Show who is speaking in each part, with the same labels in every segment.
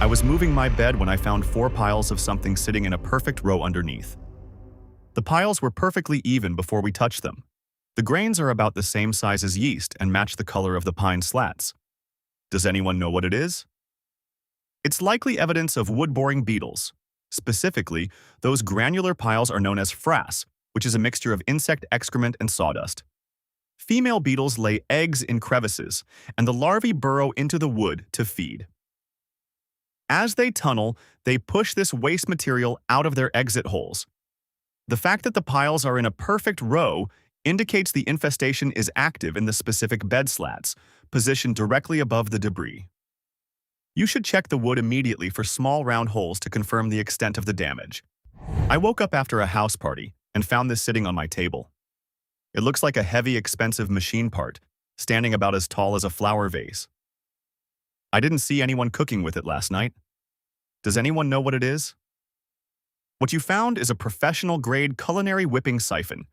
Speaker 1: I was moving my bed when I found 4 piles of something sitting in a perfect row underneath. The piles were perfectly even before we touched them. The grains are about the same size as yeast and match the color of the pine slats. Does anyone know what it is? It's likely evidence of wood-boring beetles. Specifically, those granular piles are known as frass, which is a mixture of insect excrement and sawdust. Female beetles lay eggs in crevices, and the larvae burrow into the wood to feed. As they tunnel, they push this waste material out of their exit holes. The fact that the piles are in a perfect row indicates the infestation is active in the specific bed slats, positioned directly above the debris. You should check the wood immediately for small round holes to confirm the extent of the damage. I woke up after a house party and found this sitting on my table. It looks like a heavy, expensive machine part, standing about as tall as a flower vase. I didn't see anyone cooking with it last night. Does anyone know what it is? What you found is a professional-grade culinary whipping siphon.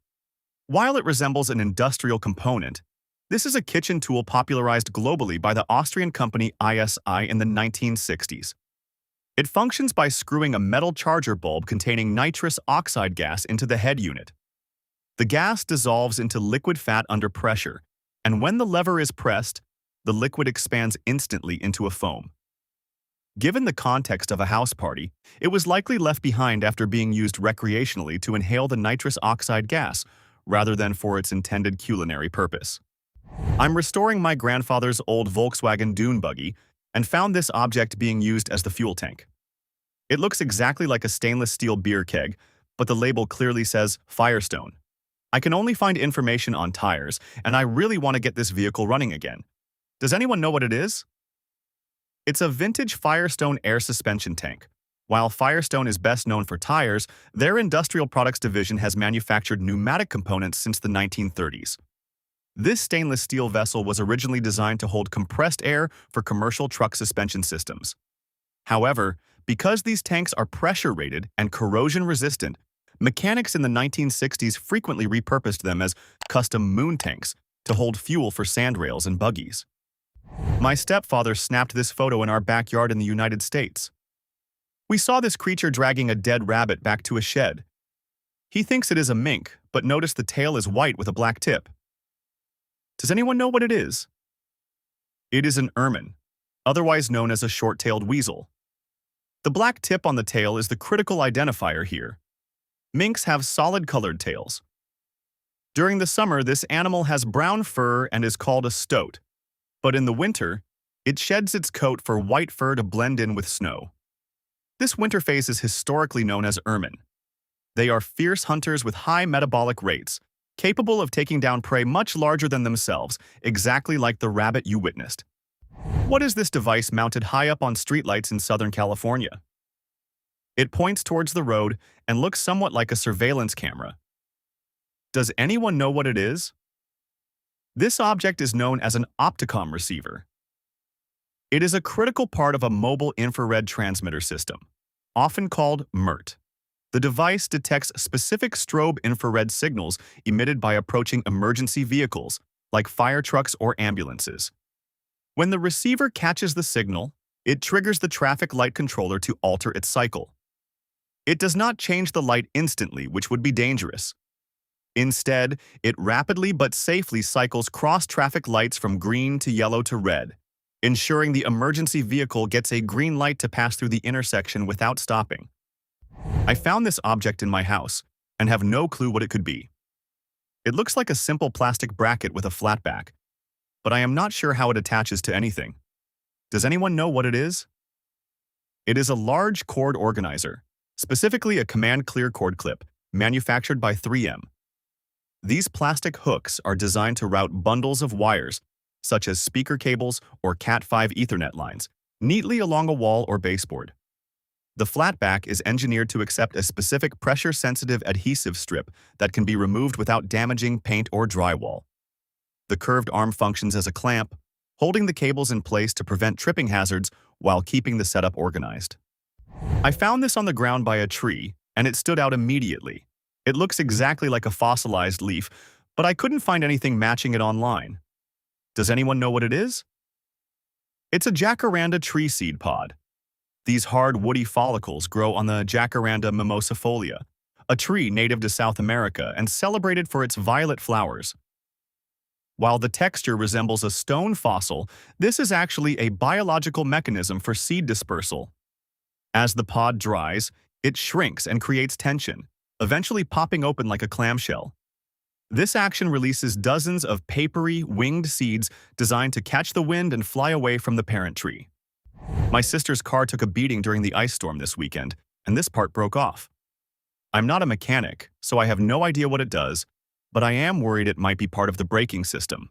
Speaker 1: While it resembles an industrial component, this is a kitchen tool popularized globally by the Austrian company ISI in the 1960s. It functions by screwing a metal charger bulb containing nitrous oxide gas into the head unit. The gas dissolves into liquid fat under pressure, and when the lever is pressed, the liquid expands instantly into a foam. Given the context of a house party, it was likely left behind after being used recreationally to inhale the nitrous oxide gas, rather than for its intended culinary purpose. I'm restoring my grandfather's old Volkswagen dune buggy and found this object being used as the fuel tank. It looks exactly like a stainless steel beer keg, but the label clearly says Firestone. I can only find information on tires, and I really want to get this vehicle running again. Does anyone know what it is? It's a vintage Firestone air suspension tank. While Firestone is best known for tires, their industrial products division has manufactured pneumatic components since the 1930s. This stainless steel vessel was originally designed to hold compressed air for commercial truck suspension systems. However, because these tanks are pressure-rated and corrosion-resistant, mechanics in the 1960s frequently repurposed them as custom moon tanks to hold fuel for sandrails and buggies. My stepfather snapped this photo in our backyard in the United States. We saw this creature dragging a dead rabbit back to a shed. He thinks it is a mink, but notice the tail is white with a black tip. Does anyone know what it is? It is an ermine, otherwise known as a short-tailed weasel. The black tip on the tail is the critical identifier here. Minks have solid-colored tails. During the summer, this animal has brown fur and is called a stoat, but in the winter, it sheds its coat for white fur to blend in with snow. This winter phase is historically known as ermine. They are fierce hunters with high metabolic rates, capable of taking down prey much larger than themselves, exactly like the rabbit you witnessed. What is this device mounted high up on streetlights in Southern California? It points towards the road and looks somewhat like a surveillance camera. Does anyone know what it is? This object is known as an opticom receiver. It is a critical part of a mobile infrared transmitter system, often called MIRT. The device detects specific strobe infrared signals emitted by approaching emergency vehicles, like fire trucks or ambulances. When the receiver catches the signal, it triggers the traffic light controller to alter its cycle. It does not change the light instantly, which would be dangerous. Instead, it rapidly but safely cycles cross-traffic lights from green to yellow to red, ensuring the emergency vehicle gets a green light to pass through the intersection without stopping. I found this object in my house and have no clue what it could be. It looks like a simple plastic bracket with a flat back, but I am not sure how it attaches to anything. Does anyone know what it is? It is a large cord organizer, specifically a command clear cord clip, manufactured by 3M. These plastic hooks are designed to route bundles of wires, such as speaker cables or Cat5 Ethernet lines, neatly along a wall or baseboard. The flat back is engineered to accept a specific pressure-sensitive adhesive strip that can be removed without damaging paint or drywall. The curved arm functions as a clamp, holding the cables in place to prevent tripping hazards while keeping the setup organized. I found this on the ground by a tree, and it stood out immediately. It looks exactly like a fossilized leaf, but I couldn't find anything matching it online. Does anyone know what it is? It's a jacaranda tree seed pod. These hard, woody follicles grow on the Jacaranda mimosifolia, a tree native to South America and celebrated for its violet flowers. While the texture resembles a stone fossil, this is actually a biological mechanism for seed dispersal. As the pod dries, it shrinks and creates tension, eventually popping open like a clamshell. This action releases dozens of papery, winged seeds designed to catch the wind and fly away from the parent tree. My sister's car took a beating during the ice storm this weekend, and this part broke off. I'm not a mechanic, so I have no idea what it does, but I am worried it might be part of the braking system.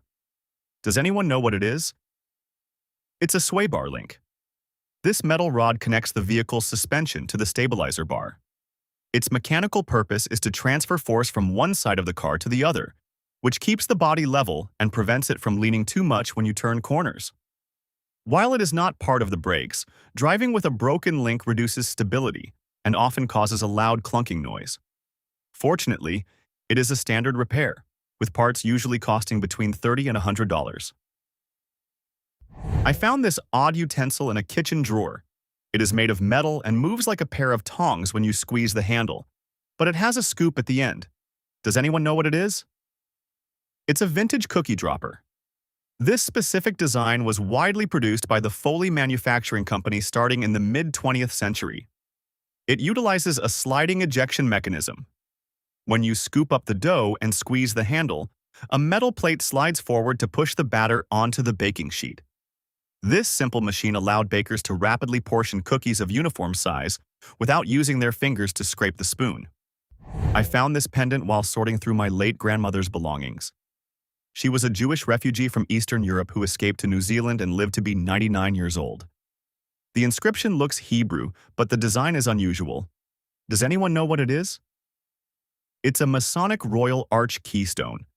Speaker 1: Does anyone know what it is? It's a sway bar link. This metal rod connects the vehicle's suspension to the stabilizer bar. Its mechanical purpose is to transfer force from one side of the car to the other, which keeps the body level and prevents it from leaning too much when you turn corners. While it is not part of the brakes, driving with a broken link reduces stability and often causes a loud clunking noise. Fortunately, it is a standard repair, with parts usually costing between $30 and $100. I found this odd utensil in a kitchen drawer. It is made of metal and moves like a pair of tongs when you squeeze the handle, but it has a scoop at the end. Does anyone know what it is? It's a vintage cookie dropper. This specific design was widely produced by the Foley Manufacturing Company starting in the mid-20th century. It utilizes a sliding ejection mechanism. When you scoop up the dough and squeeze the handle, a metal plate slides forward to push the batter onto the baking sheet. This simple machine allowed bakers to rapidly portion cookies of uniform size without using their fingers to scrape the spoon. I found this pendant while sorting through my late grandmother's belongings. She was a Jewish refugee from Eastern Europe who escaped to New Zealand and lived to be 99 years old. The inscription looks Hebrew, but the design is unusual. Does anyone know what it is? It's a Masonic Royal Arch keystone.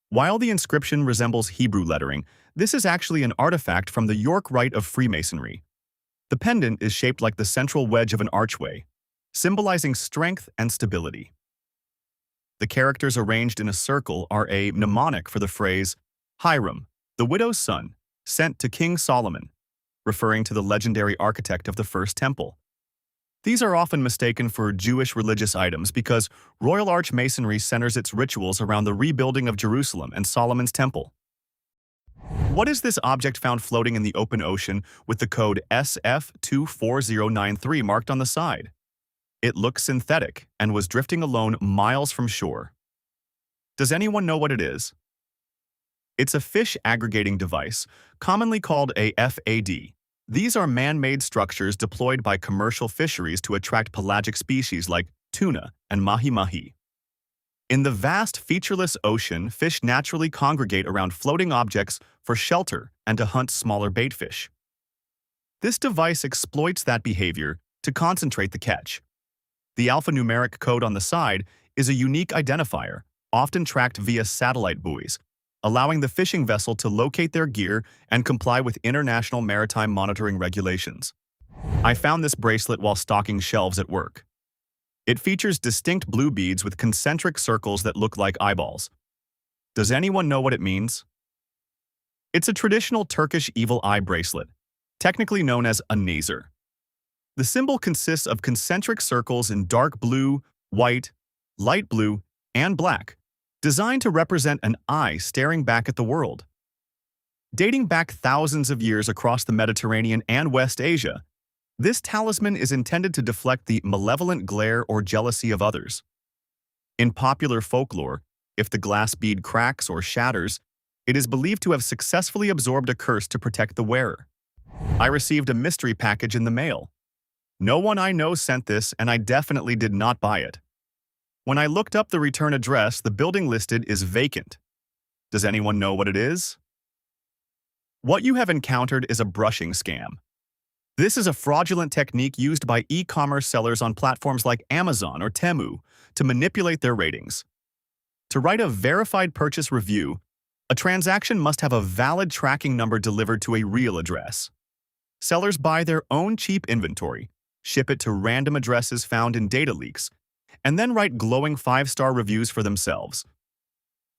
Speaker 1: While the inscription resembles Hebrew lettering, this is actually an artifact from the York Rite of Freemasonry. The pendant is shaped like the central wedge of an archway, symbolizing strength and stability. The characters arranged in a circle are a mnemonic for the phrase, Hiram, the widow's son, sent to King Solomon, referring to the legendary architect of the First Temple. These are often mistaken for Jewish religious items because Royal Arch Masonry centers its rituals around the rebuilding of Jerusalem and Solomon's Temple. What is this object found floating in the open ocean with the code SF24093 marked on the side? It looks synthetic and was drifting alone miles from shore. Does anyone know what it is? It's a fish aggregating device, commonly called a FAD. These are man-made structures deployed by commercial fisheries to attract pelagic species like tuna and mahi-mahi. In the vast, featureless ocean, fish naturally congregate around floating objects for shelter and to hunt smaller baitfish. This device exploits that behavior to concentrate the catch. The alphanumeric code on the side is a unique identifier, often tracked via satellite buoys, allowing the fishing vessel to locate their gear and comply with international maritime monitoring regulations. I found this bracelet while stocking shelves at work. It features distinct blue beads with concentric circles that look like eyeballs. Does anyone know what it means? It's a traditional Turkish evil eye bracelet, technically known as a nazer. The symbol consists of concentric circles in dark blue, white, light blue, and black, designed to represent an eye staring back at the world. Dating back thousands of years across the Mediterranean and West Asia, this talisman is intended to deflect the malevolent glare or jealousy of others. In popular folklore, if the glass bead cracks or shatters, it is believed to have successfully absorbed a curse to protect the wearer. I received a mystery package in the mail. No one I know sent this, and I definitely did not buy it. When I looked up the return address, the building listed is vacant. Does anyone know what it is? What you have encountered is a brushing scam. This is a fraudulent technique used by e-commerce sellers on platforms like Amazon or Temu to manipulate their ratings. To write a verified purchase review, a transaction must have a valid tracking number delivered to a real address. Sellers buy their own cheap inventory, ship it to random addresses found in data leaks, and then write glowing 5-star reviews for themselves.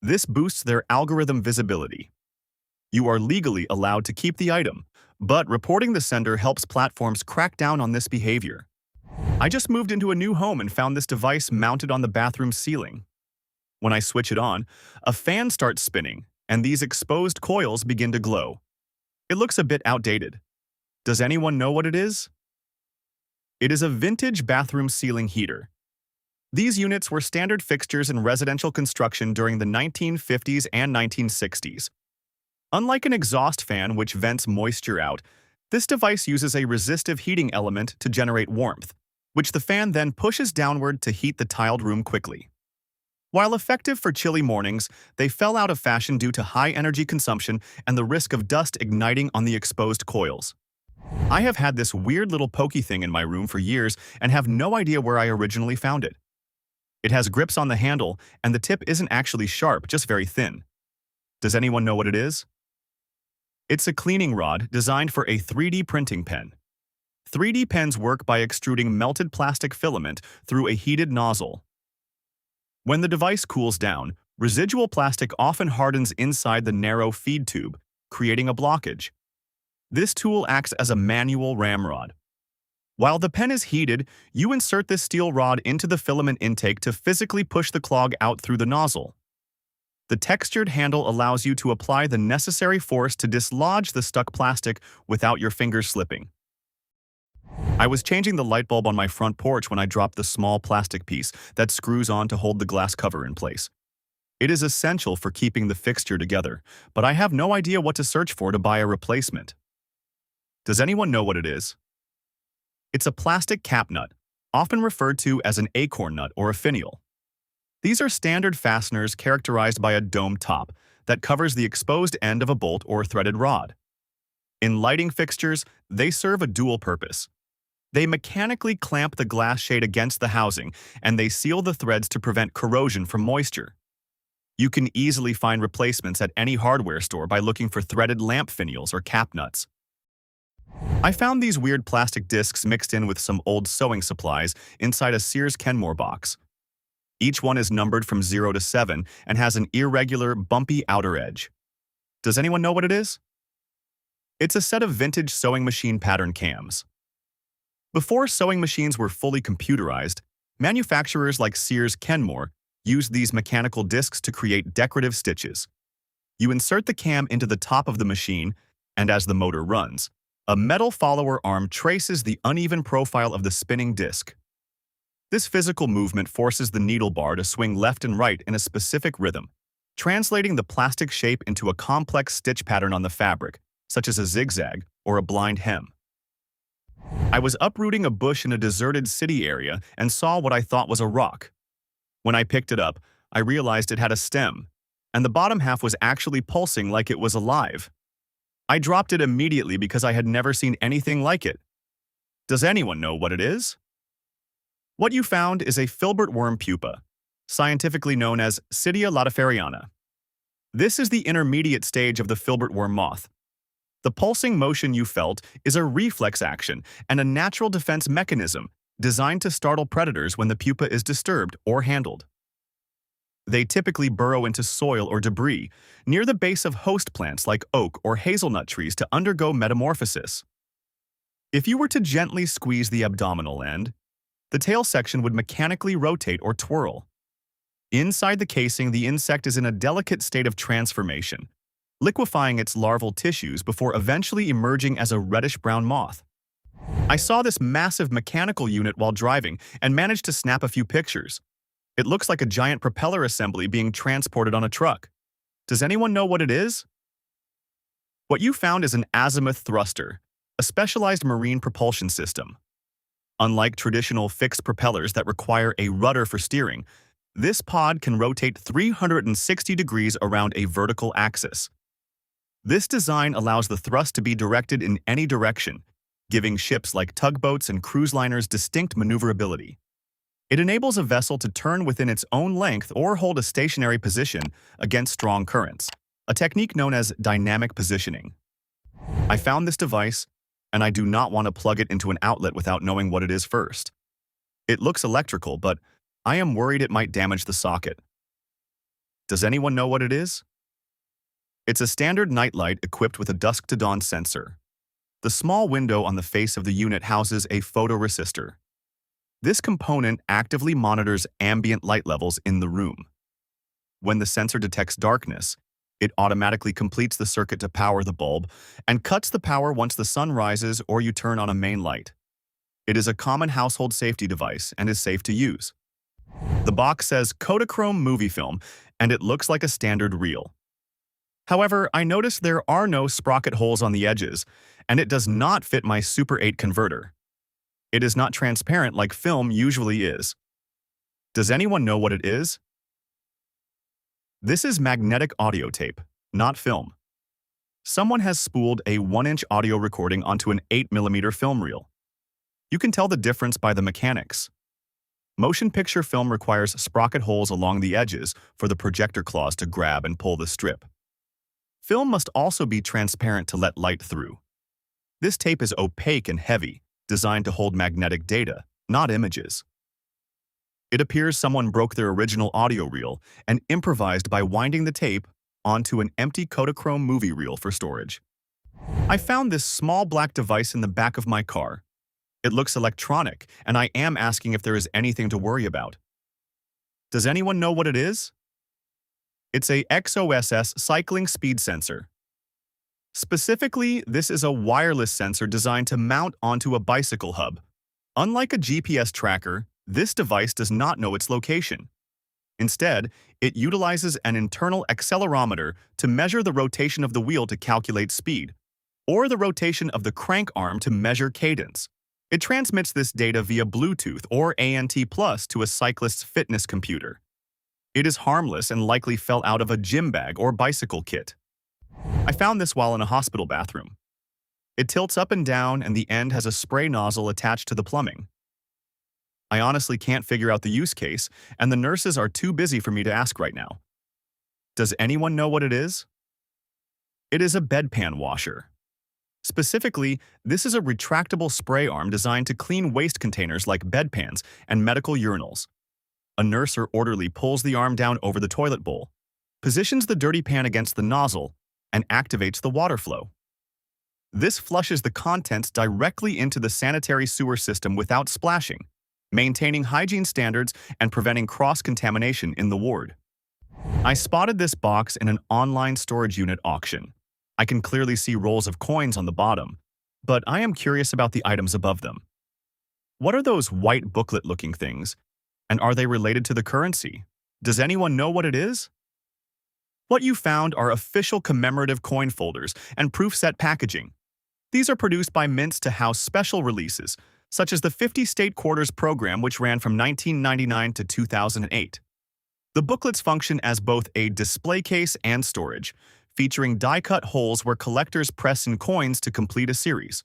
Speaker 1: This boosts their algorithm visibility. You are legally allowed to keep the item, But reporting the sender helps platforms crack down on this behavior. I just moved into a new home and found this device mounted on the bathroom ceiling. When I switch it on, a fan starts spinning, and these exposed coils begin to glow. It looks a bit outdated. Does anyone know what it is? It is a vintage bathroom ceiling heater. These units were standard fixtures in residential construction during the 1950s and 1960s. Unlike an exhaust fan which vents moisture out, this device uses a resistive heating element to generate warmth, which the fan then pushes downward to heat the tiled room quickly. While effective for chilly mornings, they fell out of fashion due to high energy consumption and the risk of dust igniting on the exposed coils. I have had this weird little pokey thing in my room for years and have no idea where I originally found it. It has grips on the handle, and the tip isn't actually sharp, just very thin. Does anyone know what it is? It's a cleaning rod designed for a 3D printing pen. 3D pens work by extruding melted plastic filament through a heated nozzle. When the device cools down, residual plastic often hardens inside the narrow feed tube, creating a blockage. This tool acts as a manual ramrod. While the pen is heated, you insert this steel rod into the filament intake to physically push the clog out through the nozzle. The textured handle allows you to apply the necessary force to dislodge the stuck plastic without your fingers slipping. I was changing the light bulb on my front porch when I dropped the small plastic piece that screws on to hold the glass cover in place. It is essential for keeping the fixture together, but I have no idea what to search for to buy a replacement. Does anyone know what it is? It's a plastic cap nut, often referred to as an acorn nut or a finial. These are standard fasteners characterized by a domed top that covers the exposed end of a bolt or threaded rod. In lighting fixtures, they serve a dual purpose. They mechanically clamp the glass shade against the housing, and they seal the threads to prevent corrosion from moisture. You can easily find replacements at any hardware store by looking for threaded lamp finials or cap nuts. I found these weird plastic discs mixed in with some old sewing supplies inside a Sears Kenmore box. Each one is numbered from 0 to 7 and has an irregular, bumpy outer edge. Does anyone know what it is? It's a set of vintage sewing machine pattern cams. Before sewing machines were fully computerized, manufacturers like Sears Kenmore used these mechanical discs to create decorative stitches. You insert the cam into the top of the machine, and as the motor runs, a metal follower arm traces the uneven profile of the spinning disc. This physical movement forces the needle bar to swing left and right in a specific rhythm, translating the plastic shape into a complex stitch pattern on the fabric, such as a zigzag or a blind hem. I was uprooting a bush in a deserted city area and saw what I thought was a rock. When I picked it up, I realized it had a stem, and the bottom half was actually pulsing like it was alive. I dropped it immediately because I had never seen anything like it. Does anyone know what it is? What you found is a filbert worm pupa, scientifically known as Cydia latiferiana. This is the intermediate stage of the filbert worm moth. The pulsing motion you felt is a reflex action and a natural defense mechanism designed to startle predators when the pupa is disturbed or handled. They typically burrow into soil or debris near the base of host plants like oak or hazelnut trees to undergo metamorphosis. If you were to gently squeeze the abdominal end, the tail section would mechanically rotate or twirl. Inside the casing, the insect is in a delicate state of transformation, liquefying its larval tissues before eventually emerging as a reddish-brown moth. I saw this massive mechanical unit while driving and managed to snap a few pictures. It looks like a giant propeller assembly being transported on a truck. Does anyone know what it is? What you found is an azimuth thruster, a specialized marine propulsion system. Unlike traditional fixed propellers that require a rudder for steering, this pod can rotate 360 degrees around a vertical axis. This design allows the thrust to be directed in any direction, giving ships like tugboats and cruise liners distinct maneuverability. It enables a vessel to turn within its own length or hold a stationary position against strong currents, a technique known as dynamic positioning. I found this device, and I do not want to plug it into an outlet without knowing what it is first. It looks electrical, but I am worried it might damage the socket. Does anyone know what it is? It's a standard nightlight equipped with a dusk-to-dawn sensor. The small window on the face of the unit houses a photoresistor. This component actively monitors ambient light levels in the room. When the sensor detects darkness, it automatically completes the circuit to power the bulb and cuts the power once the sun rises or you turn on a main light. It is a common household safety device and is safe to use. The box says Kodachrome movie film, and it looks like a standard reel. However, I noticed there are no sprocket holes on the edges, and it does not fit my Super 8 converter. It is not transparent like film usually is. Does anyone know what it is? This is magnetic audio tape, not film. Someone has spooled a 1-inch audio recording onto an 8mm film reel. You can tell the difference by the mechanics. Motion picture film requires sprocket holes along the edges for the projector claws to grab and pull the strip. Film must also be transparent to let light through. This tape is opaque and heavy, designed to hold magnetic data, not images. It appears someone broke their original audio reel and improvised by winding the tape onto an empty Kodachrome movie reel for storage. I found this small black device in the back of my car. It looks electronic, and I am asking if there is anything to worry about. Does anyone know what it is? It's a XOSS cycling speed sensor. Specifically, this is a wireless sensor designed to mount onto a bicycle hub. Unlike a GPS tracker, this device does not know its location. Instead, it utilizes an internal accelerometer to measure the rotation of the wheel to calculate speed, or the rotation of the crank arm to measure cadence. It transmits this data via Bluetooth or ANT+ to a cyclist's fitness computer. It is harmless and likely fell out of a gym bag or bicycle kit. I found this while in a hospital bathroom. It tilts up and down, and the end has a spray nozzle attached to the plumbing. I honestly can't figure out the use case, and the nurses are too busy for me to ask right now. Does anyone know what it is? It is a bedpan washer. Specifically, this is a retractable spray arm designed to clean waste containers like bedpans and medical urinals. A nurse or orderly pulls the arm down over the toilet bowl, positions the dirty pan against the nozzle, and activates the water flow. This flushes the contents directly into the sanitary sewer system without splashing, maintaining hygiene standards and preventing cross-contamination in the ward. I spotted this box in an online storage unit auction. I can clearly see rolls of coins on the bottom, but I am curious about the items above them. What are those white booklet-looking things, and are they related to the currency? Does anyone know what it is? What you found are official commemorative coin folders and proof set packaging. These are produced by mints to house special releases, such as the 50 State Quarters program, which ran from 1999 to 2008. The booklets function as both a display case and storage, featuring die-cut holes where collectors press in coins to complete a series.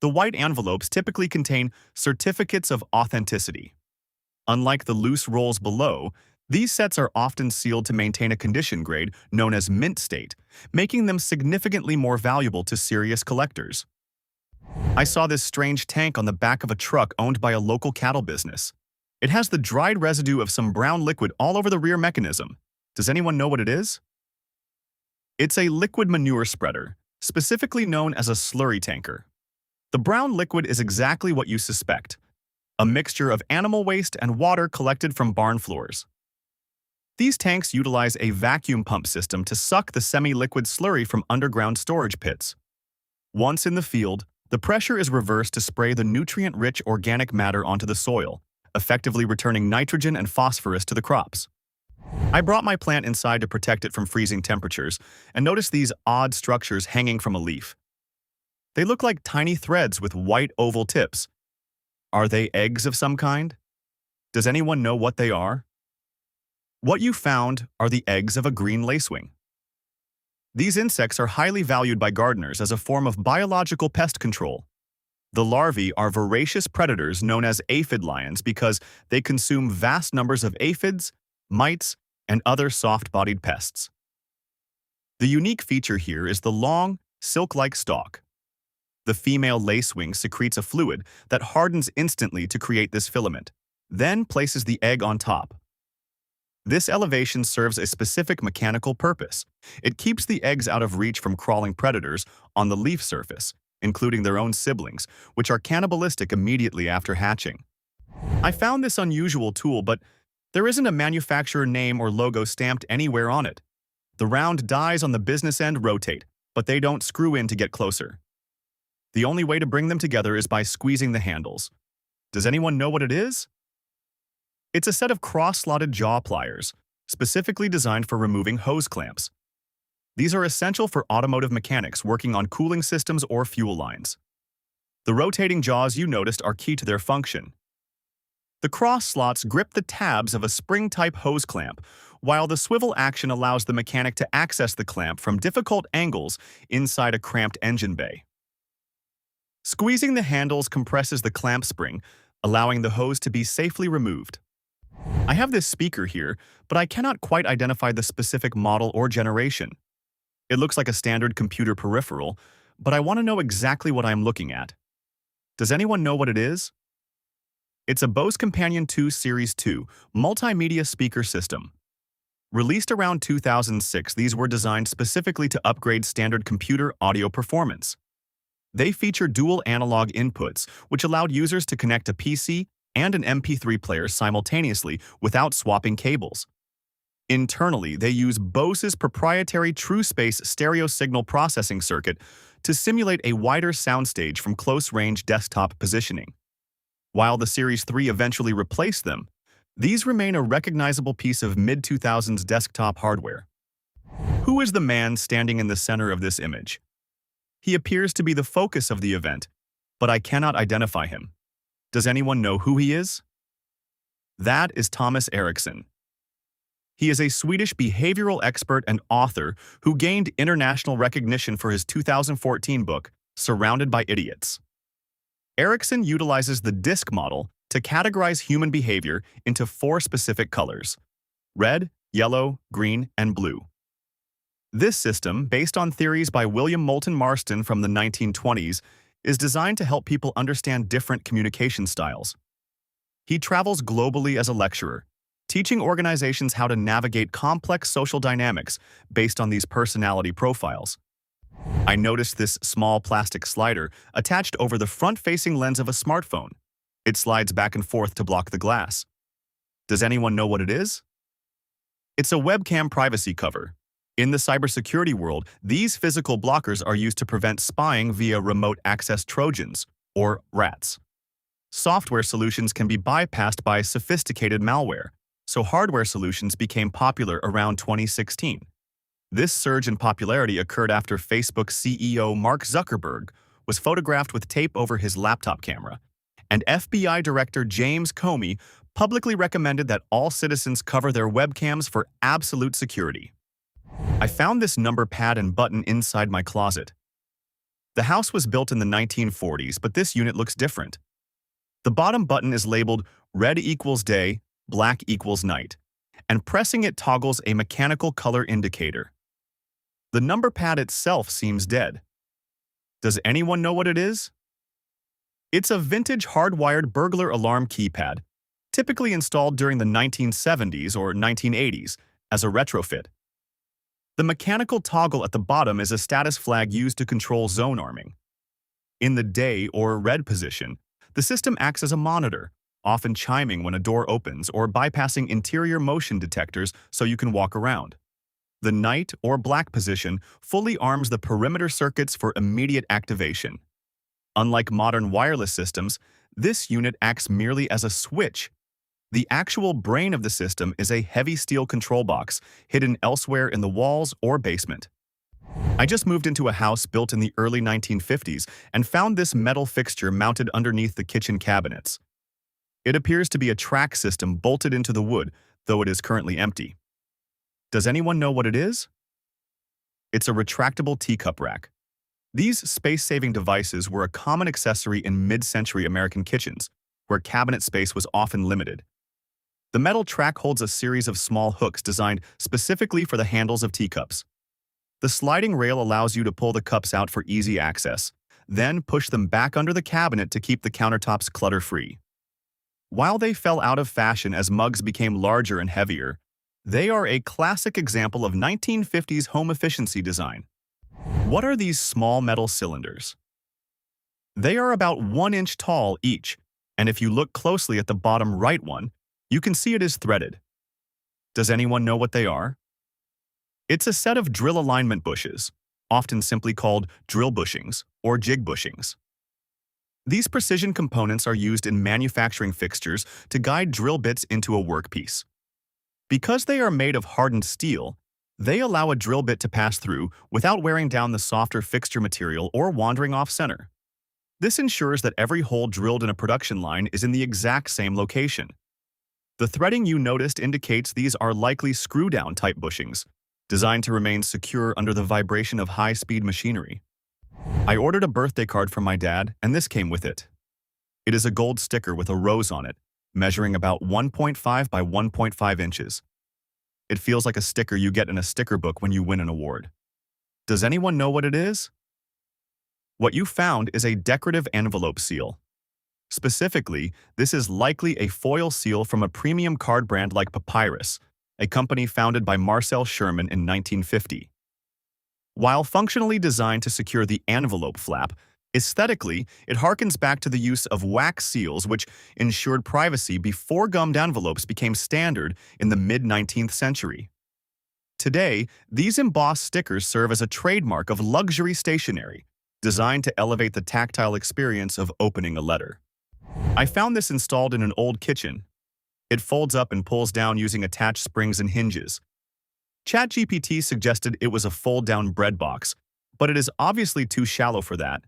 Speaker 1: The white envelopes typically contain certificates of authenticity. Unlike the loose rolls below, these sets are often sealed to maintain a condition grade known as mint state, making them significantly more valuable to serious collectors. I saw this strange tank on the back of a truck owned by a local cattle business. It has the dried residue of some brown liquid all over the rear mechanism. Does anyone know what it is? It's a liquid manure spreader, specifically known as a slurry tanker. The brown liquid is exactly what you suspect, a mixture of animal waste and water collected from barn floors. These tanks utilize a vacuum pump system to suck the semi-liquid slurry from underground storage pits. Once in the field, the pressure is reversed to spray the nutrient-rich organic matter onto the soil, effectively returning nitrogen and phosphorus to the crops. I brought my plant inside to protect it from freezing temperatures and noticed these odd structures hanging from a leaf. They look like tiny threads with white oval tips. Are they eggs of some kind? Does anyone know what they are? What you found are the eggs of a green lacewing. These insects are highly valued by gardeners as a form of biological pest control. The larvae are voracious predators known as aphid lions because they consume vast numbers of aphids, mites, and other soft-bodied pests. The unique feature here is the long, silk-like stalk. The female lacewing secretes a fluid that hardens instantly to create this filament, then places the egg on top. This elevation serves a specific mechanical purpose. It keeps the eggs out of reach from crawling predators on the leaf surface, including their own siblings, which are cannibalistic immediately after hatching. I found this unusual tool, but there isn't a manufacturer name or logo stamped anywhere on it. The round dies on the business end rotate, but they don't screw in to get closer. The only way to bring them together is by squeezing the handles. Does anyone know what it is? It's a set of cross-slotted jaw pliers, specifically designed for removing hose clamps. These are essential for automotive mechanics working on cooling systems or fuel lines. The rotating jaws you noticed are key to their function. The cross slots grip the tabs of a spring-type hose clamp, while the swivel action allows the mechanic to access the clamp from difficult angles inside a cramped engine bay. Squeezing the handles compresses the clamp spring, allowing the hose to be safely removed. I have this speaker here, but I cannot quite identify the specific model or generation. It looks like a standard computer peripheral, but I want to know exactly what I'm looking at. Does anyone know what it is? It's a Bose Companion 2 Series 2 multimedia speaker system. Released around 2006, these were designed specifically to upgrade standard computer audio performance. They feature dual analog inputs, which allowed users to connect a PC and an MP3 player simultaneously without swapping cables. Internally, they use Bose's proprietary TrueSpace stereo signal processing circuit to simulate a wider soundstage from close-range desktop positioning. While the Series 3 eventually replaced them, these remain a recognizable piece of mid-2000s desktop hardware. Who is the man standing in the center of this image? He appears to be the focus of the event, but I cannot identify him. Does anyone know who he is? That is Thomas Eriksson. He is a Swedish behavioral expert and author who gained international recognition for his 2014 book, Surrounded by Idiots. Eriksson utilizes the DISC model to categorize human behavior into 4 specific colors: red, yellow, green, and blue. This system, based on theories by William Moulton Marston from the 1920s, is designed to help people understand different communication styles. He travels globally as a lecturer, teaching organizations how to navigate complex social dynamics based on these personality profiles. I noticed this small plastic slider attached over the front-facing lens of a smartphone. It slides back and forth to block the glass. Does anyone know what it is? It's a webcam privacy cover. In the cybersecurity world, these physical blockers are used to prevent spying via remote access Trojans, or rats. Software solutions can be bypassed by sophisticated malware, so hardware solutions became popular around 2016. This surge in popularity occurred after Facebook CEO Mark Zuckerberg was photographed with tape over his laptop camera, and FBI Director James Comey publicly recommended that all citizens cover their webcams for absolute security. I found this number pad and button inside my closet. The house was built in the 1940s, but this unit looks different. The bottom button is labeled red equals day, black equals night, and pressing it toggles a mechanical color indicator. The number pad itself seems dead. Does anyone know what it is? It's a vintage hardwired burglar alarm keypad, typically installed during the 1970s or 1980s as a retrofit. The mechanical toggle at the bottom is a status flag used to control zone arming. In the day or red position, the system acts as a monitor, often chiming when a door opens or bypassing interior motion detectors so you can walk around. The night or black position fully arms the perimeter circuits for immediate activation. Unlike modern wireless systems, this unit acts merely as a switch. The actual brain of the system is a heavy steel control box hidden elsewhere in the walls or basement. I just moved into a house built in the early 1950s and found this metal fixture mounted underneath the kitchen cabinets. It appears to be a track system bolted into the wood, though it is currently empty. Does anyone know what it is? It's a retractable teacup rack. These space-saving devices were a common accessory in mid-century American kitchens, where cabinet space was often limited. The metal track holds a series of small hooks designed specifically for the handles of teacups. The sliding rail allows you to pull the cups out for easy access, then push them back under the cabinet to keep the countertops clutter-free. While they fell out of fashion as mugs became larger and heavier, they are a classic example of 1950s home efficiency design. What are these small metal cylinders? They are about 1 inch tall each, and if you look closely at the bottom right one, you can see it is threaded. Does anyone know what they are? It's a set of drill alignment bushes, often simply called drill bushings or jig bushings. These precision components are used in manufacturing fixtures to guide drill bits into a workpiece. Because they are made of hardened steel, they allow a drill bit to pass through without wearing down the softer fixture material or wandering off center. This ensures that every hole drilled in a production line is in the exact same location. The threading you noticed indicates these are likely screw-down type bushings, designed to remain secure under the vibration of high-speed machinery. I ordered a birthday card from my dad, and this came with it. It is a gold sticker with a rose on it, measuring about 1.5 by 1.5 inches. It feels like a sticker you get in a sticker book when you win an award. Does anyone know what it is? What you found is a decorative envelope seal. Specifically, this is likely a foil seal from a premium card brand like Papyrus, a company founded by Marcel Sherman in 1950. While functionally designed to secure the envelope flap, aesthetically, it harkens back to the use of wax seals which ensured privacy before gummed envelopes became standard in the mid-19th century. Today, these embossed stickers serve as a trademark of luxury stationery, designed to elevate the tactile experience of opening a letter. I found this installed in an old kitchen. It folds up and pulls down using attached springs and hinges. ChatGPT suggested it was a fold-down bread box, but it is obviously too shallow for that,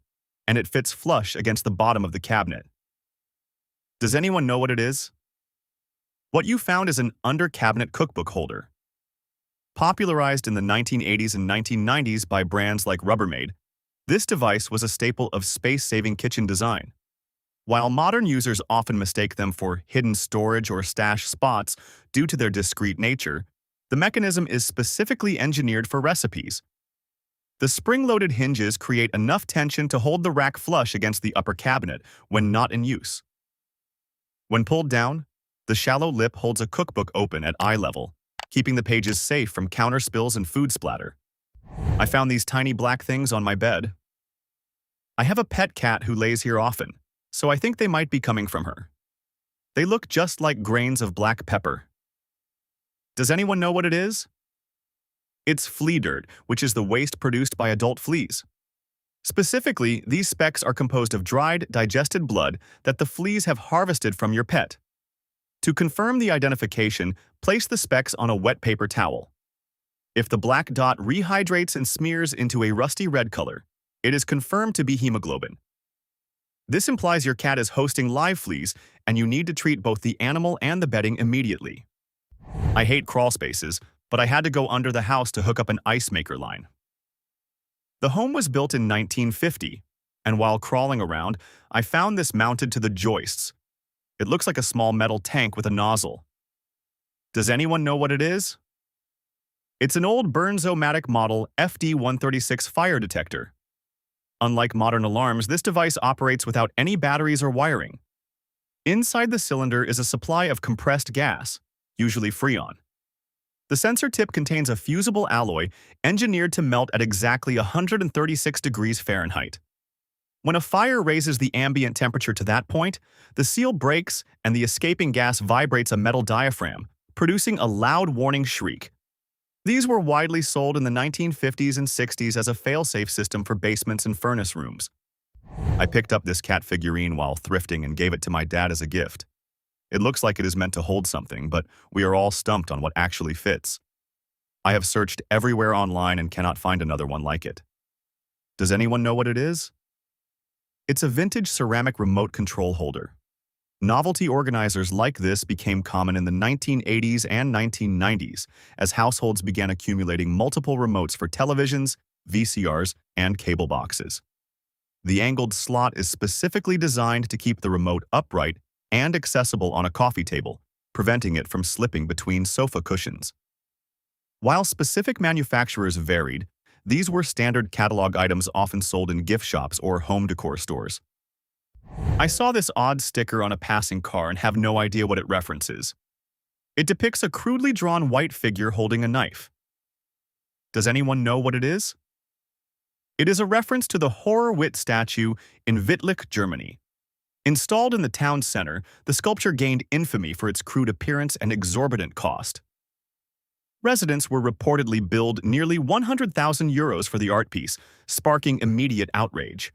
Speaker 1: and it fits flush against the bottom of the cabinet. Does anyone know what it is? What you found is an under-cabinet cookbook holder. Popularized in the 1980s and 1990s by brands like Rubbermaid, this device was a staple of space-saving kitchen design. While modern users often mistake them for hidden storage or stash spots due to their discreet nature, the mechanism is specifically engineered for recipes. The spring-loaded hinges create enough tension to hold the rack flush against the upper cabinet when not in use. When pulled down, the shallow lip holds a cookbook open at eye level, keeping the pages safe from counter spills and food splatter. I found these tiny black things on my bed. I have a pet cat who lays here often, so I think they might be coming from her. They look just like grains of black pepper. Does anyone know what it is? It's flea dirt, which is the waste produced by adult fleas. Specifically, these specks are composed of dried, digested blood that the fleas have harvested from your pet. To confirm the identification, place the specks on a wet paper towel. If the black dot rehydrates and smears into a rusty red color, it is confirmed to be hemoglobin. This implies your cat is hosting live fleas, and you need to treat both the animal and the bedding immediately. I hate crawl spaces, but I had to go under the house to hook up an ice maker line. The home was built in 1950, and while crawling around, I found this mounted to the joists. It looks like a small metal tank with a nozzle. Does anyone know what it is? It's an old Bernzomatic model FD-136 fire detector. Unlike modern alarms, this device operates without any batteries or wiring. Inside the cylinder is a supply of compressed gas, usually Freon. The sensor tip contains a fusible alloy engineered to melt at exactly 136 degrees Fahrenheit. When a fire raises the ambient temperature to that point, the seal breaks and the escaping gas vibrates a metal diaphragm, producing a loud warning shriek. These were widely sold in the 1950s and 60s as a fail-safe system for basements and furnace rooms. I picked up this cat figurine while thrifting and gave it to my dad as a gift. It looks like it is meant to hold something, but we are all stumped on what actually fits. I have searched everywhere online and cannot find another one like it. Does anyone know what it is? It's a vintage ceramic remote control holder. Novelty organizers like this became common in the 1980s and 1990s as households began accumulating multiple remotes for televisions, VCRs, and cable boxes. The angled slot is specifically designed to keep the remote upright and accessible on a coffee table, preventing it from slipping between sofa cushions. While specific manufacturers varied, these were standard catalog items often sold in gift shops or home decor stores. I saw this odd sticker on a passing car and have no idea what it references. It depicts a crudely drawn white figure holding a knife. Does anyone know what it is? It is a reference to the Horror-Wit statue in Wittlich, Germany. Installed in the town center, the sculpture gained infamy for its crude appearance and exorbitant cost. Residents were reportedly billed nearly €100,000 for the art piece, sparking immediate outrage.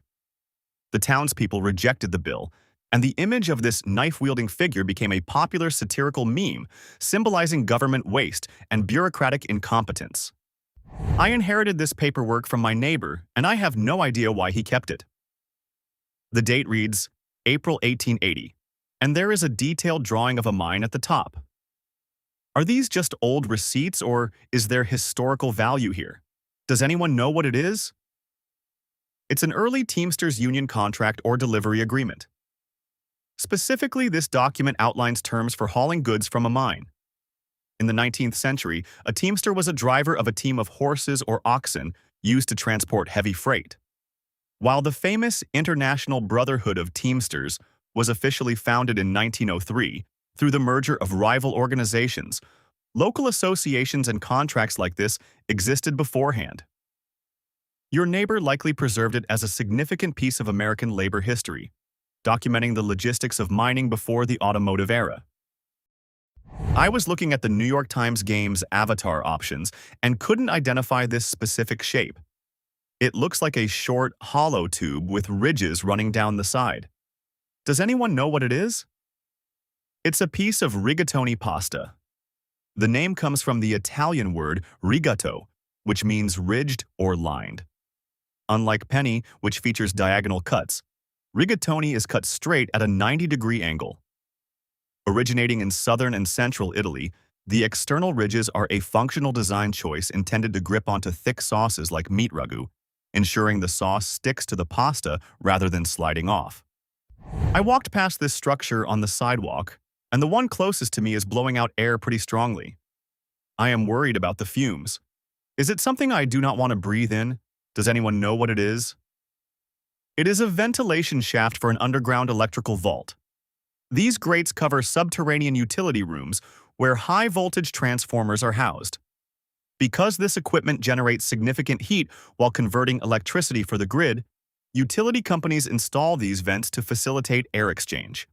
Speaker 1: The townspeople rejected the bill, and the image of this knife-wielding figure became a popular satirical meme, symbolizing government waste and bureaucratic incompetence. I inherited this paperwork from my neighbor, and I have no idea why he kept it. The date reads April 1880, and there is a detailed drawing of a mine at the top. Are these just old receipts, or is there historical value here? Does anyone know what it is? It's an early Teamsters union contract or delivery agreement. Specifically, this document outlines terms for hauling goods from a mine. In the 19th century, a teamster was a driver of a team of horses or oxen used to transport heavy freight. While the famous International Brotherhood of Teamsters was officially founded in 1903 through the merger of rival organizations, local associations and contracts like this existed beforehand. Your neighbor likely preserved it as a significant piece of American labor history, documenting the logistics of mining before the automotive era. I was looking at the New York Times Games avatar options and couldn't identify this specific shape. It looks like a short, hollow tube with ridges running down the side. Does anyone know what it is? It's a piece of rigatoni pasta. The name comes from the Italian word rigato, which means ridged or lined. Unlike penny, which features diagonal cuts, rigatoni is cut straight at a 90-degree angle. Originating in southern and central Italy, the external ridges are a functional design choice intended to grip onto thick sauces like meat ragu, ensuring the sauce sticks to the pasta rather than sliding off. I walked past this structure on the sidewalk, and the one closest to me is blowing out air pretty strongly. I am worried about the fumes. Is it something I do not want to breathe in? Does anyone know what it is? It is a ventilation shaft for an underground electrical vault. These grates cover subterranean utility rooms where high-voltage transformers are housed. Because this equipment generates significant heat while converting electricity for the grid, utility companies install these vents to facilitate air exchange.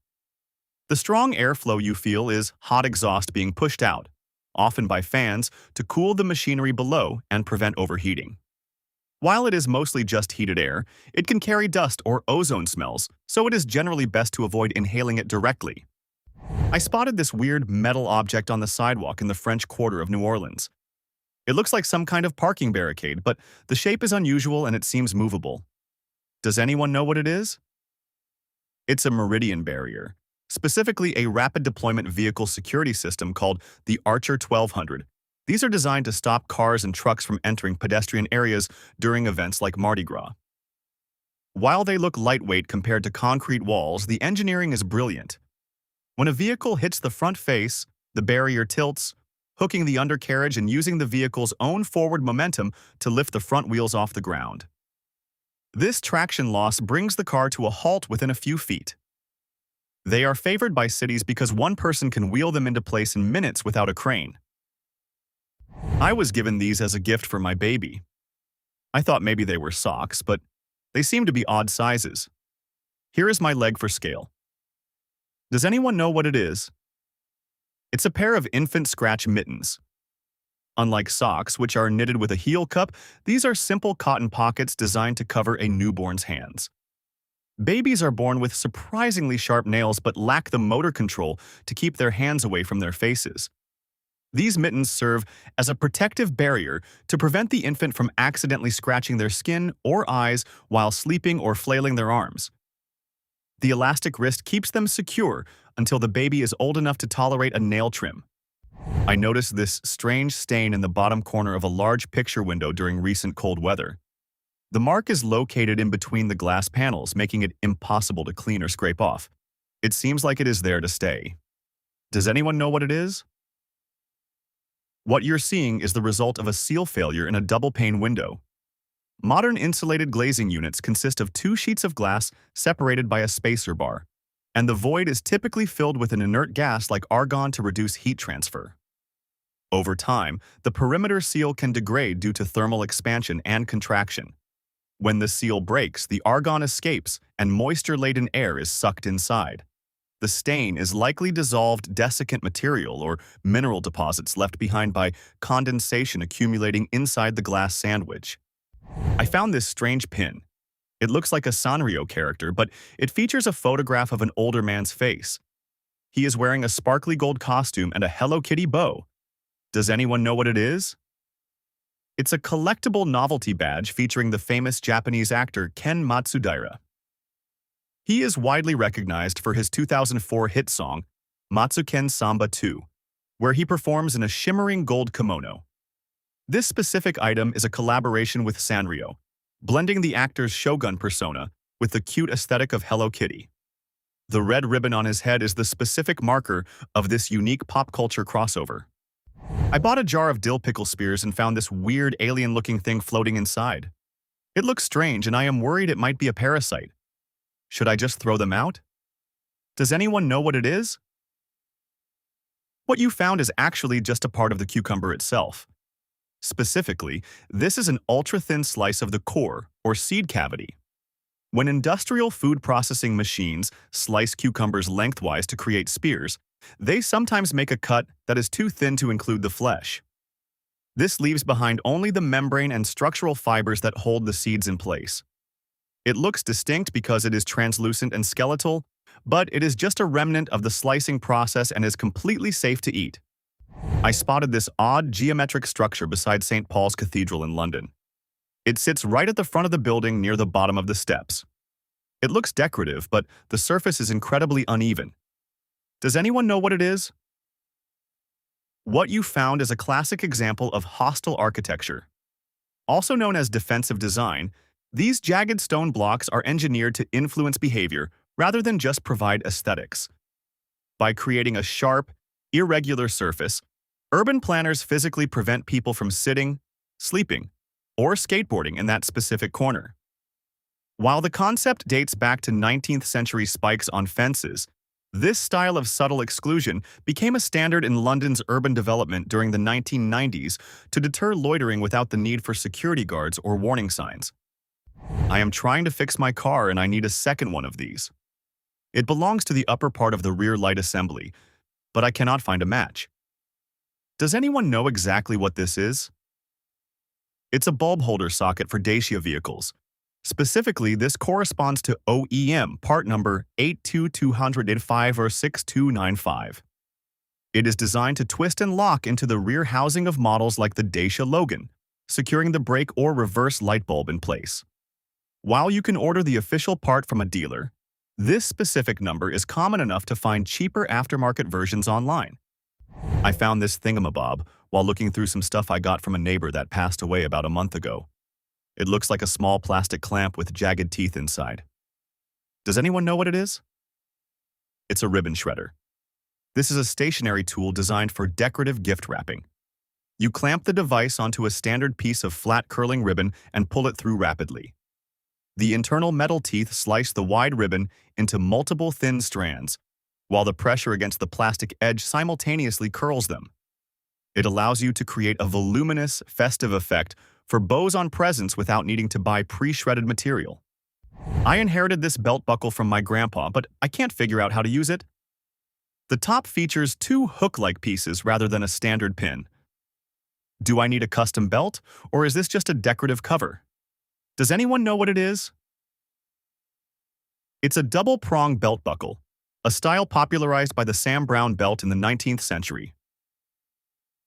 Speaker 1: The strong airflow you feel is hot exhaust being pushed out, often by fans, to cool the machinery below and prevent overheating. While it is mostly just heated air, it can carry dust or ozone smells, so it is generally best to avoid inhaling it directly. I spotted this weird metal object on the sidewalk in the French Quarter of New Orleans. It looks like some kind of parking barricade, but the shape is unusual and it seems movable. Does anyone know what it is? It's a meridian barrier, specifically a rapid deployment vehicle security system called the Archer 1200. These are designed to stop cars and trucks from entering pedestrian areas during events like Mardi Gras. While they look lightweight compared to concrete walls, the engineering is brilliant. When a vehicle hits the front face, the barrier tilts, hooking the undercarriage and using the vehicle's own forward momentum to lift the front wheels off the ground. This traction loss brings the car to a halt within a few feet. They are favored by cities because one person can wheel them into place in minutes without a crane. I was given these as a gift for my baby. I thought maybe they were socks, but they seem to be odd sizes. Here is my leg for scale. Does anyone know what it is? It's a pair of infant scratch mittens. Unlike socks, which are knitted with a heel cup, these are simple cotton pockets designed to cover a newborn's hands. Babies are born with surprisingly sharp nails but lack the motor control to keep their hands away from their faces. These mittens serve as a protective barrier to prevent the infant from accidentally scratching their skin or eyes while sleeping or flailing their arms. The elastic wrist keeps them secure until the baby is old enough to tolerate a nail trim. I noticed this strange stain in the bottom corner of a large picture window during recent cold weather. The mark is located in between the glass panels, making it impossible to clean or scrape off. It seems like it is there to stay. Does anyone know what it is? What you're seeing is the result of a seal failure in a double-pane window. Modern insulated glazing units consist of 2 sheets of glass separated by a spacer bar, and the void is typically filled with an inert gas like argon to reduce heat transfer. Over time, the perimeter seal can degrade due to thermal expansion and contraction. When the seal breaks, the argon escapes and moisture-laden air is sucked inside. The stain is likely dissolved desiccant material or mineral deposits left behind by condensation accumulating inside the glass sandwich. I found this strange pin. It looks like a Sanrio character, but it features a photograph of an older man's face. He is wearing a sparkly gold costume and a Hello Kitty bow. Does anyone know what it is? It's a collectible novelty badge featuring the famous Japanese actor Ken Matsudaira. He is widely recognized for his 2004 hit song, Matsuken Samba 2, where he performs in a shimmering gold kimono. This specific item is a collaboration with Sanrio, blending the actor's Shogun persona with the cute aesthetic of Hello Kitty. The red ribbon on his head is the specific marker of this unique pop culture crossover. I bought a jar of dill pickle spears and found this weird alien-looking thing floating inside. It looks strange and I am worried it might be a parasite. Should I just throw them out? Does anyone know what it is? What you found is actually just a part of the cucumber itself. Specifically, this is an ultra-thin slice of the core, or seed cavity. When industrial food processing machines slice cucumbers lengthwise to create spears, they sometimes make a cut that is too thin to include the flesh. This leaves behind only the membrane and structural fibers that hold the seeds in place. It looks distinct because it is translucent and skeletal, but it is just a remnant of the slicing process and is completely safe to eat. I spotted this odd geometric structure beside St. Paul's Cathedral in London. It sits right at the front of the building near the bottom of the steps. It looks decorative, but the surface is incredibly uneven. Does anyone know what it is? What you found is a classic example of hostile architecture. Also known as defensive design, these jagged stone blocks are engineered to influence behavior rather than just provide aesthetics. By creating a sharp, irregular surface, urban planners physically prevent people from sitting, sleeping, or skateboarding in that specific corner. While the concept dates back to 19th century spikes on fences, this style of subtle exclusion became a standard in London's urban development during the 1990s to deter loitering without the need for security guards or warning signs. I am trying to fix my car and I need a second one of these. It belongs to the upper part of the rear light assembly, but I cannot find a match. Does anyone know exactly what this is? It's a bulb holder socket for Dacia vehicles. Specifically, this corresponds to OEM part number 82205 or 6295. It is designed to twist and lock into the rear housing of models like the Dacia Logan, securing the brake or reverse light bulb in place. While you can order the official part from a dealer, this specific number is common enough to find cheaper aftermarket versions online. I found this thingamabob while looking through some stuff I got from a neighbor that passed away about a month ago. It looks like a small plastic clamp with jagged teeth inside. Does anyone know what it is? It's a ribbon shredder. This is a stationary tool designed for decorative gift wrapping. You clamp the device onto a standard piece of flat curling ribbon and pull it through rapidly. The internal metal teeth slice the wide ribbon into multiple thin strands, while the pressure against the plastic edge simultaneously curls them. It allows you to create a voluminous, festive effect for bows on presents without needing to buy pre-shredded material. I inherited this belt buckle from my grandpa, but I can't figure out how to use it. The top features two hook-like pieces rather than a standard pin. Do I need a custom belt, or is this just a decorative cover? Does anyone know what it is? It's a double-prong belt buckle, a style popularized by the Sam Browne belt in the 19th century.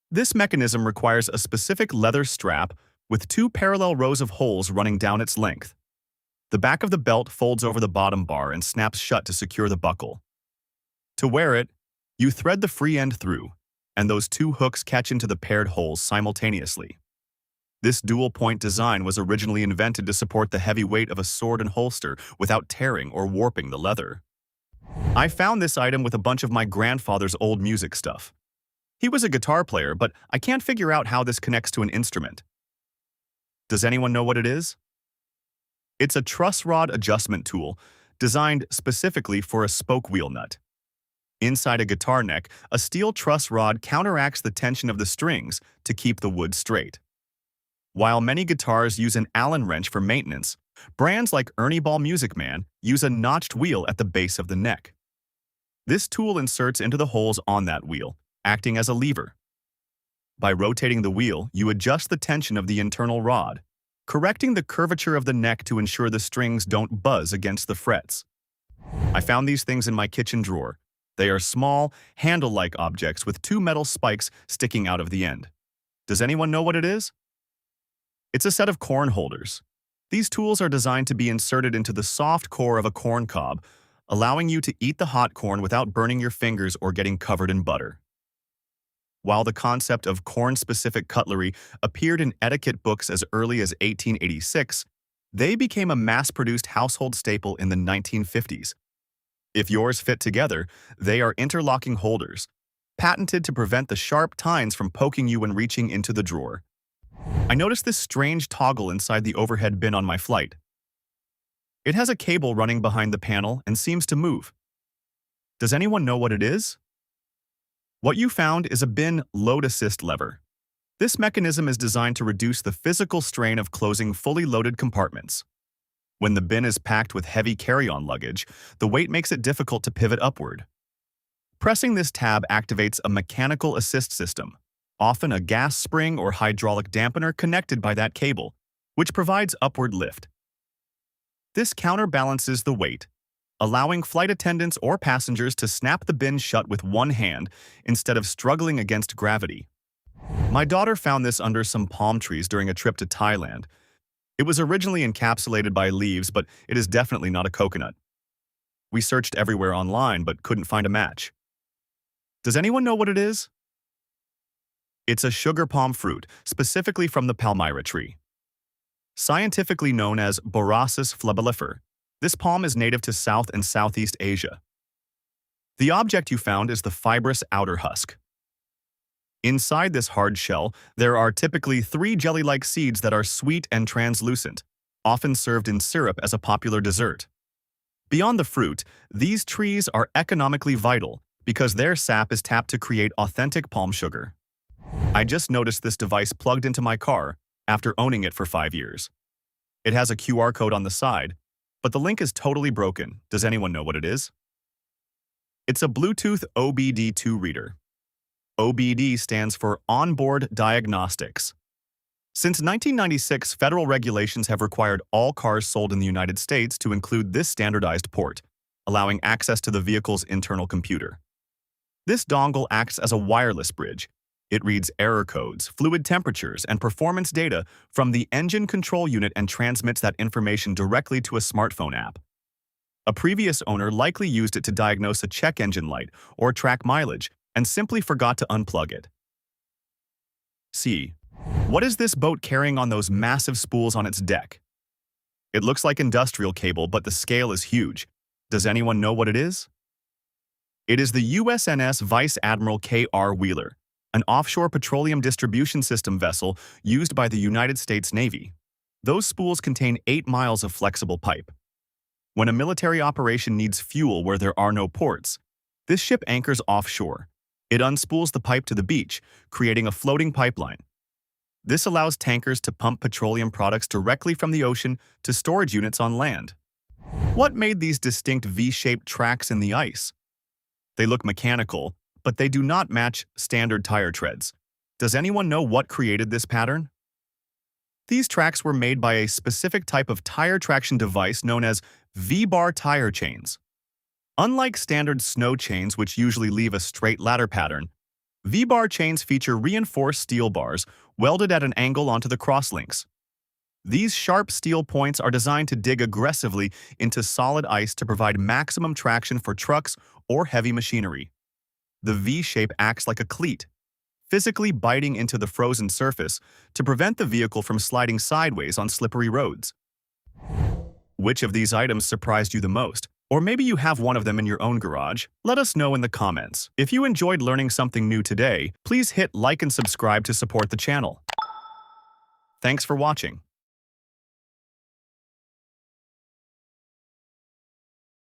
Speaker 1: This mechanism requires a specific leather strap with two parallel rows of holes running down its length. The back of the belt folds over the bottom bar and snaps shut to secure the buckle. To wear it, you thread the free end through, and those two hooks catch into the paired holes simultaneously. This dual-point design was originally invented to support the heavy weight of a sword and holster without tearing or warping the leather. I found this item with a bunch of my grandfather's old music stuff. He was a guitar player, but I can't figure out how this connects to an instrument. Does anyone know what it is? It's a truss rod adjustment tool designed specifically for a spoke wheel nut. Inside a guitar neck, a steel truss rod counteracts the tension of the strings to keep the wood straight. While many guitars use an Allen wrench for maintenance, Brands like Ernie Ball Music Man use a notched wheel at the base of the neck. This tool inserts into the holes on that wheel, acting as a lever. By rotating the wheel, you adjust the tension of the internal rod, correcting the curvature of the neck to ensure the strings don't buzz against the frets. I found these things in my kitchen drawer. They are small, handle-like objects with two metal spikes sticking out of the end. Does anyone know what it is? It's a set of corn holders. These tools are designed to be inserted into the soft core of a corn cob, allowing you to eat the hot corn without burning your fingers or getting covered in butter. While the concept of corn-specific cutlery appeared in etiquette books as early as 1886, they became a mass-produced household staple in the 1950s. If yours fit together, they are interlocking holders, patented to prevent the sharp tines from poking you when reaching into the drawer. I noticed this strange toggle inside the overhead bin on my flight. It has a cable running behind the panel and seems to move. Does anyone know what it is? What you found is a bin load assist lever. This mechanism is designed to reduce the physical strain of closing fully loaded compartments. When the bin is packed with heavy carry-on luggage, the weight makes it difficult to pivot upward. Pressing this tab activates a mechanical assist system, often a gas spring or hydraulic dampener connected by that cable, which provides upward lift. This counterbalances the weight, allowing flight attendants or passengers to snap the bin shut with one hand instead of struggling against gravity. My daughter found this under some palm trees during a trip to Thailand. It was originally encapsulated by leaves, but it is definitely not a coconut. We searched everywhere online but couldn't find a match. Does anyone know what it is? It's a sugar palm fruit, specifically from the palmyra tree. Scientifically known as Borassus flebellifer, this palm is native to South and Southeast Asia. The object you found is the fibrous outer husk. Inside this hard shell, there are typically 3 jelly-like seeds that are sweet and translucent, often served in syrup as a popular dessert. Beyond the fruit, these trees are economically vital because their sap is tapped to create authentic palm sugar. I just noticed this device plugged into my car after owning it for 5 years. It has a QR code on the side, but the link is totally broken. Does anyone know what it is? It's a Bluetooth OBD2 reader. OBD stands for Onboard Diagnostics. Since 1996, federal regulations have required all cars sold in the United States to include this standardized port, allowing access to the vehicle's internal computer. This dongle acts as a wireless bridge. It reads error codes, fluid temperatures, and performance data from the engine control unit and transmits that information directly to a smartphone app. A previous owner likely used it to diagnose a check engine light or track mileage, and simply forgot to unplug it. C. What is this boat carrying on those massive spools on its deck? It looks like industrial cable, but the scale is huge. Does anyone know what it is? It is the USNS Vice Admiral K.R. Wheeler, an offshore petroleum distribution system vessel used by the United States Navy. Those spools contain 8 miles of flexible pipe. When a military operation needs fuel where there are no ports, this ship anchors offshore. It unspools the pipe to the beach, creating a floating pipeline. This allows tankers to pump petroleum products directly from the ocean to storage units on land. What made these distinct V-shaped tracks in the ice? They look mechanical, but they do not match standard tire treads. Does anyone know what created this pattern? These tracks were made by a specific type of tire traction device known as V-bar tire chains. Unlike standard snow chains, which usually leave a straight ladder pattern, V-bar chains feature reinforced steel bars welded at an angle onto the crosslinks. These sharp steel points are designed to dig aggressively into solid ice to provide maximum traction for trucks or heavy machinery. The V-shape acts like a cleat, physically biting into the frozen surface to prevent the vehicle from sliding sideways on slippery roads. Which of these items surprised you the most? Or maybe you have one of them in your own garage? Let us know in the comments. If you enjoyed learning something new today, please hit like and subscribe to support the channel. Thanks for watching.